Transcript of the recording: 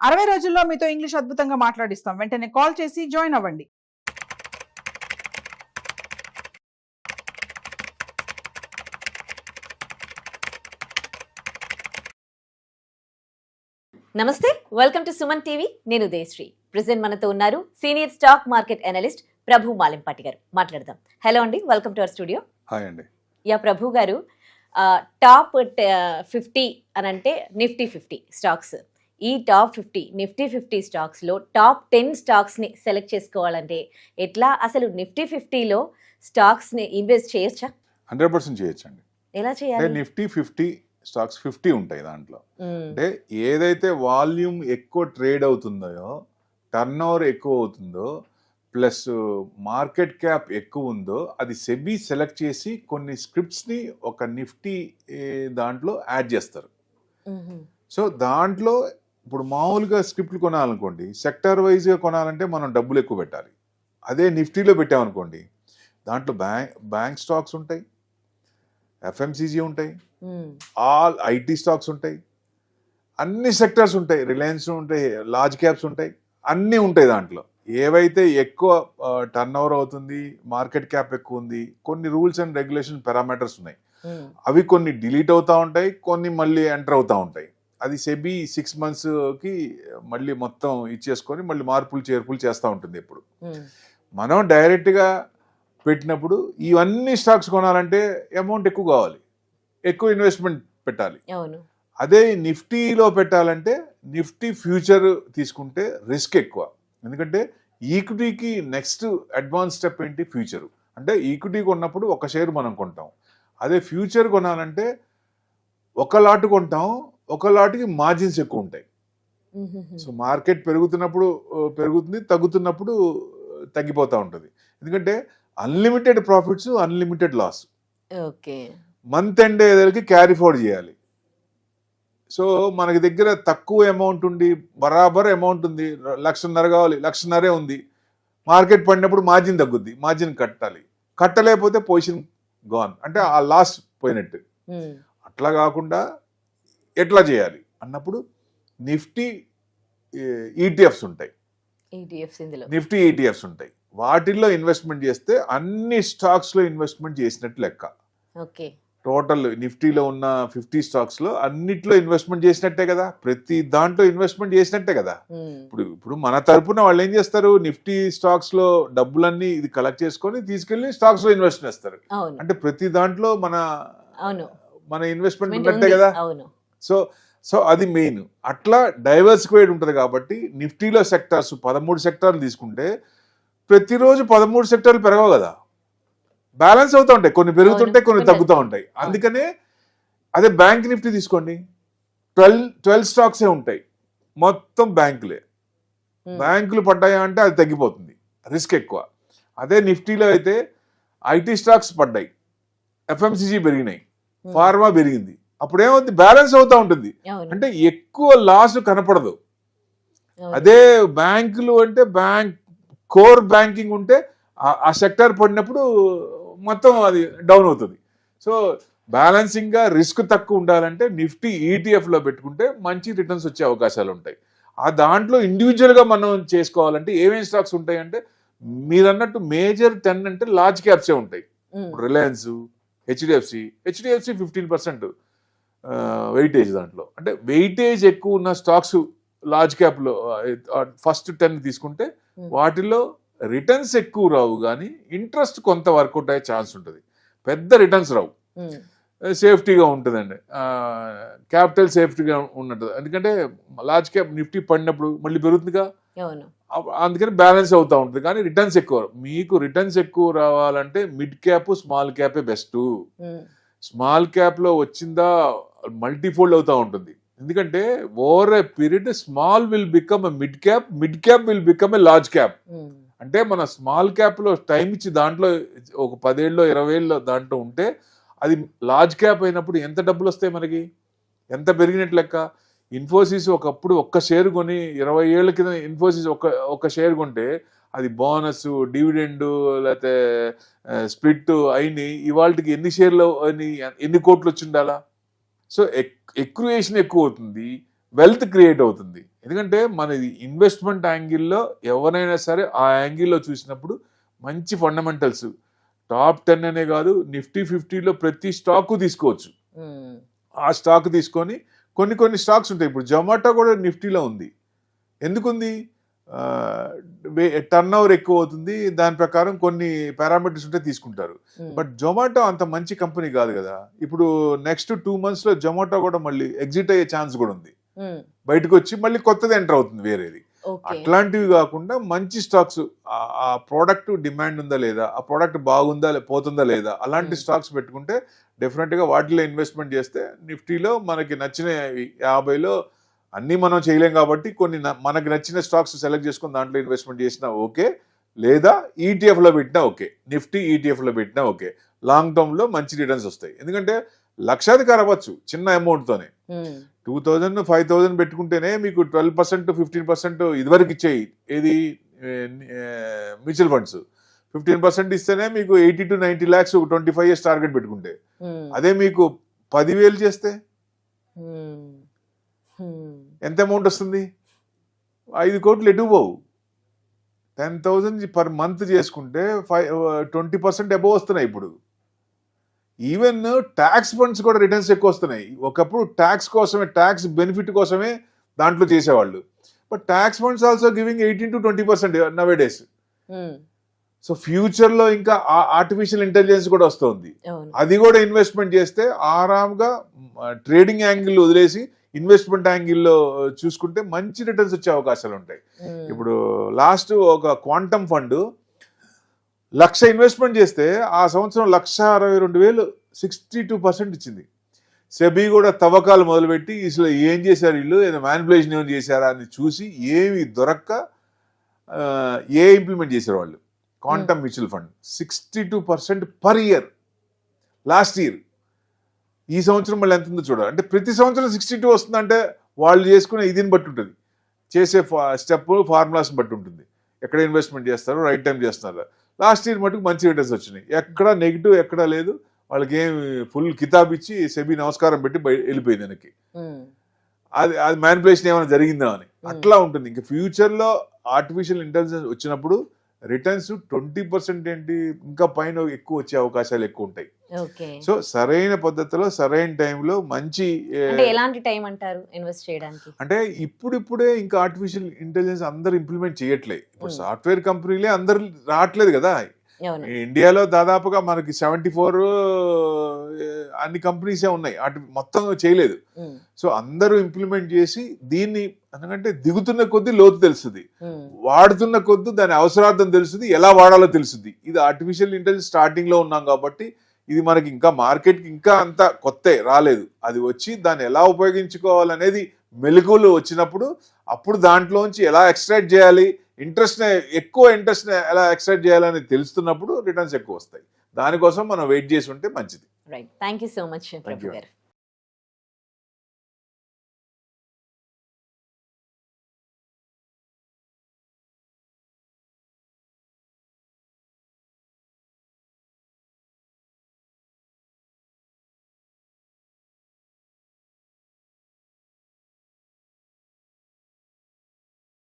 60 రోజుల్లో మీతో ఇంగ్లీష్ అద్భుతంగా మాట్లాడిస్తాం. వెంటనే కాల్ చేసి జాయిన్ అవ్వండి. నమస్తే, వెల్కమ్ టు సుమన్ టీవీ. నేను ఉదయశ్రీ. ప్రెజెంట్ మనతో ఉన్నారు సీనియర్ స్టాక్ మార్కెట్ అనలిస్ట్ ప్రభు మాలింపాటి గారు. మాట్లాడదాం. హలో అండి, welcome to our studio. Hi అండి. యా ప్రభు గారు, టాప్ 50 అని అంటే నిఫ్టీ 50 స్టాక్స్. ఈ టాప్ 50 నిఫ్టీ 50 స్టాక్స్లో టాప్ 10 స్టాక్స్ని సెలెక్ట్ చేసుకోవాలంటే ఎట్లా? అసలు నిఫ్టీ 50లో స్టాక్స్ని ఇన్వెస్ట్ చేయొచ్చా? 100% చేయొచ్చండి. ఎలా చేయాలి? నిఫ్టీ 50 స్టాక్స్ 50 ఉంటాయి దాంట్లో. అంటే ఏదైతే వాల్యూమ్ ఎక్కువ ట్రేడ్ అవుతుందో, టర్న్ ఓవర్ ఎక్కువ అవుతుందో, ప్లస్ మార్కెట్ క్యాప్ ఎక్కువ ఉందో, అది సెబీ సెలెక్ట్ చేసి కొన్ని స్క్రిప్ట్స్ని ఒక నిఫ్టీ దాంట్లో యాడ్ చేస్తారు. సో దాంట్లో ఇప్పుడు మామూలుగా స్క్రిప్ట్లు కొనాలనుకోండి, సెక్టర్ వైజ్గా కొనాలంటే మనం డబ్బులు ఎక్కువ పెట్టాలి. అదే నిఫ్టీలో పెట్టామనుకోండి, దాంట్లో బ్యాంక్ స్టాక్స్ ఉంటాయి, ఎఫ్ఎంసీజీ ఉంటాయి, ఆల్ ఐటీ స్టాక్స్ ఉంటాయి, అన్ని సెక్టర్స్ ఉంటాయి, రిలయన్స్ ఉంటాయి, లార్జ్ క్యాప్స్ ఉంటాయి, అన్నీ ఉంటాయి. దాంట్లో ఏవైతే ఎక్కువ టర్న్ ఓవర్ అవుతుంది, మార్కెట్ క్యాప్ ఎక్కువ ఉంది, కొన్ని రూల్స్ అండ్ రెగ్యులేషన్ పారామీటర్స్ ఉన్నాయి. అవి కొన్ని డిలీట్ అవుతూ ఉంటాయి, కొన్ని మళ్ళీ ఎంటర్ అవుతూ ఉంటాయి. అది సెబీ 6 monthsకి మళ్ళీ మొత్తం ఇచ్చేసుకొని మళ్ళీ మార్పులు చేర్పులు చేస్తూ ఉంటుంది. ఎప్పుడు మనం డైరెక్ట్గా పెట్టినప్పుడు ఇవన్నీ స్టాక్స్ కొనాలంటే అమౌంట్ ఎక్కువ కావాలి, ఎక్కువ ఇన్వెస్ట్మెంట్ పెట్టాలి. అదే నిఫ్టీలో పెట్టాలంటే నిఫ్టీ ఫ్యూచర్ తీసుకుంటే రిస్క్ ఎక్కువ. ఎందుకంటే ఈక్విటీకి నెక్స్ట్ అడ్వాన్స్ స్టెప్ ఏంటి? ఫ్యూచరు. అంటే ఈక్విటీ కొన్నప్పుడు ఒక షేర్ మనం కొంటాం, అదే ఫ్యూచర్ కొనాలంటే ఒక లాట్ కొంటాం, ఒక లాట్కి మార్జిన్స్ ఎక్కువ ఉంటాయి. సో మార్కెట్ పెరుగుతున్నప్పుడు పెరుగుతుంది, తగ్గుతున్నప్పుడు తగ్గిపోతూ ఉంటుంది. ఎందుకంటే unlimited profits, unlimited loss. Month end ఏదైనా క్యారీ ఫార్వర్డ్ చేయాలి. సో మనకి దగ్గర తక్కువ అమౌంట్ ఉండి బరాబర్ అమౌంట్ ఉంది, 1,50,000 కావాలి, 1,50,000 ఉంది, మార్కెట్ పడినప్పుడు మార్జిన్ తగ్గుద్ది, మార్జిన్ కట్టాలి. కట్టలేకపోతే పొజిషన్ గాన్, అంటే ఆ లాస్ పోయినట్టు. అట్లా కాకుండా ఎట్లా చేయాలి అన్నప్పుడు నిఫ్టీ ఈటీఎఫ్స్ ఉంటాయి, నిఫ్టీ ఈటీఎఫ్స్ ఉంటాయి. వాటిల్లో ఇన్వెస్ట్మెంట్ చేస్తే అన్ని స్టాక్స్లో ఇన్వెస్ట్మెంట్ చేసినట్టు లెక్క. టోటల్ నిఫ్టీలో ఉన్న 50 స్టాక్స్లో అన్నిట్లో ఇన్వెస్ట్మెంట్ చేసినట్టే కదా, ప్రతి దాంట్లో ఇన్వెస్ట్మెంట్ చేసినట్టే కదా. ఇప్పుడు మన తరపున వాళ్ళు ఏం చేస్తారు, నిఫ్టీ స్టాక్స్లో డబ్బులన్నీ ఇది కలెక్ట్ చేసుకొని తీసుకెళ్లి స్టాక్స్లో ఇన్వెస్ట్ చేస్తారు. అంటే ప్రతి దాంట్లో మన ఇన్వెస్ట్మెంట్ ఉన్నట్టే కదా. సో అది మెయిన్. అట్లా డైవర్సిఫైడ్ ఉంటుంది కాబట్టి నిఫ్టీలో సెక్టార్స్ 13 సెక్టార్లు తీసుకుంటే ప్రతిరోజు 13 సెక్టార్లు పెరగవు కదా, బ్యాలెన్స్ అవుతూ ఉంటాయి, కొన్ని పెరుగుతుంటాయి, కొన్ని తగ్గుతూ ఉంటాయి. అందుకనే అదే బ్యాంక్ నిఫ్టీ తీసుకోండి, 12 స్టాక్సే ఉంటాయి, మొత్తం బ్యాంకులే. బ్యాంకులు పడ్డాయా అంటే అది తగ్గిపోతుంది, రిస్క్ ఎక్కువ. అదే నిఫ్టీలో అయితే ఐటీ స్టాక్స్ పడ్డాయి, ఎఫ్ఎంసీజీ పెరిగినాయి, ఫార్మా పెరిగింది, అప్పుడు ఏమవుతుంది, బ్యాలెన్స్ అవుతూ ఉంటుంది. అంటే ఎక్కువ లాస్ కనపడదు. అదే బ్యాంకులు అంటే కోర్ బ్యాంకింగ్ ఉంటే ఆ సెక్టర్ పడినప్పుడు మొత్తం అది డౌన్ అవుతుంది. సో బ్యాలెన్సింగ్గా రిస్క్ తక్కువ ఉండాలంటే నిఫ్టీ ఈటీఎఫ్లో పెట్టుకుంటే మంచి రిటర్న్స్ వచ్చే అవకాశాలు ఉంటాయి. ఆ దాంట్లో ఇండివిజువల్గా మనం చేసుకోవాలంటే ఏమేమి స్టాక్స్ ఉంటాయి అంటే, మీరు అన్నట్టు మేజర్ 10 అంటే లార్జ్ క్యాప్సే ఉంటాయి. Reliance, HDFC 15% weightage. దాంట్లో అంటే వెయిటేజ్ ఎక్కువ ఉన్న స్టాక్స్ లార్జ్ క్యాప్లో ఫస్ట్ 10 తీసుకుంటే వాటిల్లో రిటర్న్స్ ఎక్కువ రావు, కానీ ఇంట్రెస్ట్ కొంత వర్కౌట్ అయ్యే ఛాన్స్ ఉంటుంది, పెద్ద రిటర్న్స్ రావు. సేఫ్టీగా ఉంటుందండి, క్యాపిటల్ సేఫ్టీగా ఉన్నట్టు. ఎందుకంటే లార్జ్ క్యాప్ నిఫ్టీ పడినప్పుడు మళ్ళీ పెరుగుతుందిగా, అందుకని బ్యాలెన్స్ అవుతూ ఉంటుంది, కానీ రిటర్న్స్ ఎక్కువ. మీకు రిటర్న్స్ ఎక్కువ రావాలంటే మిడ్ క్యాప్, స్మాల్ క్యాపే బెస్ట్. స్మాల్ క్యాప్లో వచ్చిందా మల్టీఫోల్డ్ అవుతూ ఉంటుంది. ఎందుకంటే over a period small will become a mid cap, mid cap will become a large cap. అంటే మన స్మాల్ క్యాప్లో టైం ఇచ్చి దాంట్లో ఒక 10 ఏళ్ళలో 20 ఏళ్ళలో దాంట్లో ఉంటే అది లార్జ్ క్యాప్ అయినప్పుడు ఎంత డబ్బులు వస్తాయి మనకి, ఎంత పెరిగినట్లు లెక్క. ఇన్ఫోసిస్ ఒకప్పుడు ఒక్క షేర్ కొని 20 ఏళ్ళ కింద ఇన్ఫోసిస్ ఒక షేర్ కొంటే అది బోనస్, డివిడెండ్, లేకపోతే స్ప్లిట్ అయినాయి, ఇవాళకి ఎన్ని షేర్లు అని ఎన్ని కోట్లు వచ్చి ఉండాలా. సో ఎక్యుయేషన్ ఎక్కువ అవుతుంది, వెల్త్ క్రియేట్ అవుతుంది. ఎందుకంటే మన ఇన్వెస్ట్మెంట్ యాంగిల్లో ఎవరైనా సరే ఆ యాంగిల్లో చూసినప్పుడు మంచి ఫండమెంటల్స్ టాప్ 10 అనే కాదు నిఫ్టీ 50లో ప్రతి స్టాక్ తీసుకోవచ్చు. ఆ స్టాక్ తీసుకొని కొన్ని స్టాక్స్ ఉంటాయి. ఇప్పుడు జొమాటో కూడా నిఫ్టీలో ఉంది. ఎందుకుంది? టర్న్ ఓవర్ ఎక్కువ అవుతుంది, దాని ప్రకారం కొన్ని పారామీటర్స్ ఉంటే తీసుకుంటారు. బట్ జొమాటో అంత మంచి కంపెనీ కాదు కదా. ఇప్పుడు నెక్స్ట్ 2 months లో జొమాటో కూడా మళ్ళీ ఎగ్జిట్ అయ్యే ఛాన్స్ కూడా ఉంది. బయటకు వచ్చి మళ్ళీ కొత్తది ఎంటర్ అవుతుంది వేరేది. అట్లాంటివి కాకుండా మంచి స్టాక్స్, ఆ ప్రోడక్ట్ డిమాండ్ ఉందా లేదా, ఆ ప్రోడక్ట్ బాగుందా పోతుందా లేదా, అలాంటి స్టాక్స్ పెట్టుకుంటే డెఫినెట్ గా వాటిలో ఇన్వెస్ట్మెంట్ చేస్తే నిఫ్టీలో మనకి నచ్చిన 50లో అన్నీ మనం చేయలేం కాబట్టి కొన్ని మనకి నచ్చిన స్టాక్స్ సెలెక్ట్ చేసుకుని దాంట్లో ఇన్వెస్ట్మెంట్ చేసినా ఓకే, లేదా ఈటీఎఫ్ లో పెట్టినా ఓకే, నిఫ్టీ ఈటీఎఫ్ లో పెట్టినా ఓకే. లాంగ్ టర్మ్ లో మంచి రిటర్న్స్ వస్తాయి. ఎందుకంటే లక్షాధికారి అవ్వచ్చు చిన్న అమౌంట్ తోనే. 2000 5000 పెట్టుకుంటేనే మీకు 12% 15% ఇదివరకు ఇచ్చేయి. ఏది మ్యూచువల్ ఫండ్స్ 15% ఇస్తేనే మీకు 80 to 90 lakhs 25 years టార్గెట్ పెట్టుకుంటే. అదే మీకు 10,000 చేస్తే ఎంత అమౌంట్ వస్తుంది? 5 కోట్లు ఎటు పోవు. 10,000 పర్ మంత్ చేసుకుంటే 20% అబోవ్ వస్తున్నాయి. ఇప్పుడు ఈవెన్ ట్యాక్స్ ఫండ్స్ కూడా రిటర్న్స్ ఎక్కువ వస్తున్నాయి. ఒకప్పుడు ట్యాక్స్ కోసమే, ట్యాక్స్ బెనిఫిట్ కోసమే దాంట్లో చేసేవాళ్ళు. But tax funds also giving 18 to 20% nowadays. So future లో ఇంకా ఆర్టిఫిషియల్ ఇంటెలిజెన్స్ కూడా వస్తుంది. అది కూడా ఇన్వెస్ట్మెంట్ చేస్తే ఆరాంగా ట్రేడింగ్ యాంగిల్ వదిలేసి ఇన్వెస్ట్మెంట్ యాంగిల్లో చూసుకుంటే మంచి రిటర్న్స్ వచ్చే అవకాశాలు ఉంటాయి. ఇప్పుడు లాస్ట్ ఒక క్వాంటమ్ ఫండ్ 1,00,000 ఇన్వెస్ట్మెంట్ చేస్తే ఆ సంవత్సరం 1,62,000 62% ఇచ్చింది. సెబీ కూడా తవ్వకాలు మొదలుపెట్టి అసలు ఏం చేశారు వీళ్ళు, ఏదో మ్యానిపులేషన్ ఏమైనా చేశారా అని చూసి ఏమి దొరక్క ఇంప్లిమెంట్ చేశారు వాళ్ళు. Quantum mutual fund 62% per year last year. ఈ సంవత్సరం మళ్ళీ ఎంత ఉందో చూడాలి. అంటే ప్రతి సంవత్సరం 62 వస్తుందంటే వాళ్ళు చేసుకునే ఇదిని బట్టి ఉంటుంది, చేసే స్టెప్ ఫార్ములాస్ బట్టి ఉంటుంది, ఎక్కడ ఇన్వెస్ట్మెంట్ చేస్తారు, రైట్ టైం చేస్తున్నారు. లాస్ట్ ఇయర్ మటుకు మంచి రిటర్న్స్ వచ్చినాయి. ఎక్కడ నెగిటివ్ ఎక్కడా లేదు. వాళ్ళకి ఏమి ఫుల్ కితాబ్ ఇచ్చి సెబీ నమస్కారం పెట్టి వెళ్ళిపోయింది వెనక్కి. అది మ్యానిపులేషన్ ఏమైనా జరిగిందా అని. అట్లా ఉంటుంది. ఇంకా ఫ్యూచర్ లో ఆర్టిఫిషియల్ ఇంటెలిజెన్స్ వచ్చినప్పుడు రిటర్న్స్ 20% ఏంటి ఇంకా పైన ఎక్కువ వచ్చే అవకాశాలు ఎక్కువ ఉంటాయి. సో సరైన పద్ధతిలో సరైన టైంలో మంచి. ఎలాంటి టైం అంటారు ఇన్వెస్ట్ చేయడానికి? అంటే ఇప్పుడే ఇంకా ఆర్టిఫిషియల్ ఇంటెలిజెన్స్ అందరు ఇంప్లిమెంట్ చేయట్లేదు. ఇప్పుడు సాఫ్ట్వేర్ కంపెనీలే అందరు రావట్లేదు కదా. ఇండియాలో దాదాపుగా మనకి 74 అన్ని కంపెనీసే ఉన్నాయి, మొత్తం చేయలేదు. సో అందరూ ఇంప్లిమెంట్ చేసి దీన్ని, ఎందుకంటే దిగుతున్న కొద్దీ లోతు తెలుస్తుంది, వాడుతున్న కొద్దీ దాని అవసరార్థం తెలుస్తుంది, ఎలా వాడాలో తెలుస్తుంది. ఇది ఆర్టిఫిషియల్ ఇంటెలిజెన్స్ స్టార్టింగ్ లో ఉన్నాం కాబట్టి ఇది మనకి ఇంకా మార్కెట్కి ఇంకా అంత కొత్త రాలేదు. అది వచ్చి దాన్ని ఎలా ఉపయోగించుకోవాలనేది మెలకువలు వచ్చినప్పుడు అప్పుడు దాంట్లోంచి ఎలా ఎక్స్ట్రాక్ట్ చేయాలి, ఇంట్రెస్ట్ ఎలా ఎక్స్ట్రాక్ట్ చేయాలని తెలుస్తున్నప్పుడు రిటర్న్స్ ఎక్కువ వస్తాయి. దానికోసం మనం వెయిట్ చేసి ఉంటే మంచిది. Right, thank you so much Prabhu గారు.